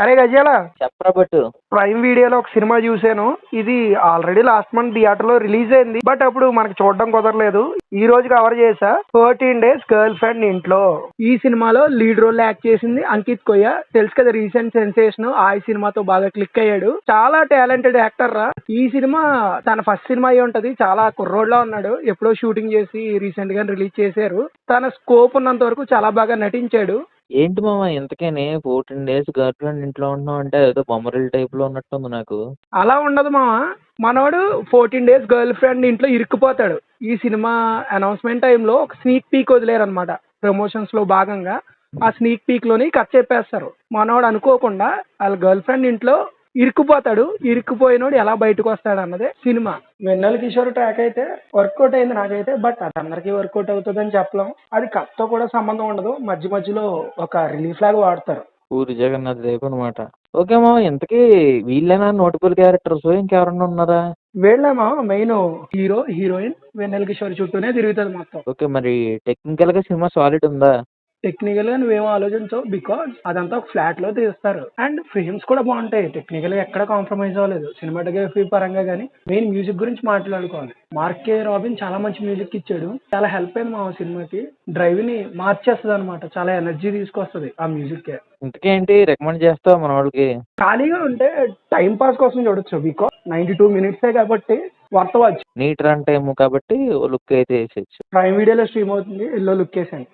అరే గజాల, చెప్పరా బట్టు. ప్రైమ్ వీడియోలో ఒక సినిమా చూసాను. ఇది ఆల్రెడీ లాస్ట్ మంత్ థియేటర్ లో రిలీజ్ అయింది, బట్ అప్పుడు మనకి చూడడం కుదరలేదు. ఈ రోజు కవర్ చేసా. 13 Days గర్ల్ ఫ్రెండ్ ఇంట్లో. ఈ సినిమాలో లీడ్ రోల్ యాక్ట్ చేసింది అంకిత్ కొయ్య. తెలుసు కదా, రీసెంట్ సెన్సేషన్ ఆయ్ సినిమాతో బాగా క్లిక్ అయ్యాడు. చాలా టాలెంటెడ్ యాక్టర్ రా. ఈ సినిమా తన ఫస్ట్ సినిమా అయి ఉంటది. చాలా కుర్రోడ్లా ఉన్నాడు. ఎప్పుడో షూటింగ్ చేసి రీసెంట్ గా రిలీజ్ చేశారు. తన స్కోప్ ఉన్నంత వరకు చాలా బాగా నటించాడు. ఏంటి మామ ఇంతకేనే 14 days గర్ల్ ఫ్రెండ్ ఇంట్లో ఉంటున్నావు అంటే ఏదో బొమ్మరిల్ టైప్ లో ఉన్నట్టుంది నాకు. అలా ఉండదు మామ. మనోడు 14 Days గర్ల్ ఫ్రెండ్ ఇంట్లో ఇరుక్కుపోతాడు. ఈ సినిమా అనౌన్స్మెంట్ టైంలో ఒక స్నీక్ పీక్ వదిలేరు అనమాట. ప్రమోషన్స్ లో భాగంగా ఆ స్నీక్ పీక్ లోని కట్ చెప్పేస్తారు. మనోడు అనుకోకుండా వాళ్ళ గర్ల్ ఫ్రెండ్ ఇంట్లో ఇరుక్కుపోతాడు. ఇరుక్కుపోయినోడు ఎలా బయటకు వస్తాడు అన్నదే సినిమా. వెన్నెల కిషోర్ ట్రాక్ అయితే వర్కౌట్ అయింది నాకైతే, బట్ అది అందరికీ వర్కౌట్ అవుతుందని చెప్పలేం. అది కథతో కూడా సంబంధం ఉండదు. మధ్య మధ్యలో ఒక రిలీఫ్ లాగా వాడతారు. పూరి జగన్నాథ్ రేపు అనమాట. ఓకే మామ, ఇంతకీ వీళ్ళేనా నోటబుల్ క్యారెక్టర్స్ ఇంకెవరన్నా ఉన్నారా? వీళ్ళేమో మెయిన్ హీరో హీరోయిన్ వెన్నెల కిషోర్ చుట్టూనే తిరుగుతుంది మొత్తం. ఓకే, మరి టెక్నికల్ గా సినిమా సాలిడ్ ఉందా? టెక్నికల్ గా నువ్వేమో ఆలోచించవు, బికాజ్ అదంతా ఒక ఫ్లాట్ లో తీస్తారు. అండ్ ఫిల్మ్స్ కూడా బాగుంటాయి. టెక్నికల్ గా ఎక్కడ కాంప్రమైజ్ అవ్వలేదు సినిమాటోగ్రఫీ పరంగా. కానీ మెయిన్ మ్యూజిక్ గురించి మాట్లాడుకోవాలి. మార్కే రాబిన్ చాలా మంచి మ్యూజిక్ ఇచ్చాడు. చాలా హెల్ప్ అయింది మా సినిమాకి. డ్రైవ్ ని మార్చేస్తుంది అనమాట. చాలా ఎనర్జీ తీసుకొస్తుంది ఆ మ్యూజిక్. ఇంతకేంటి రికమెండ్ చేస్తావు మన వాళ్ళకి? ఖాళీగా ఉంటే టైం పాస్ కోసం చూడొచ్చు. బికాజ్ 92 minutes కాబట్టి worth watch. Neat run time కాబట్టి లుక్ అయితే వేసేయచ్చు. ప్రైమ్ వీడియోలో స్ట్రీమ్ అవుతుంది. ఎల్లో లుక్ వేసాను.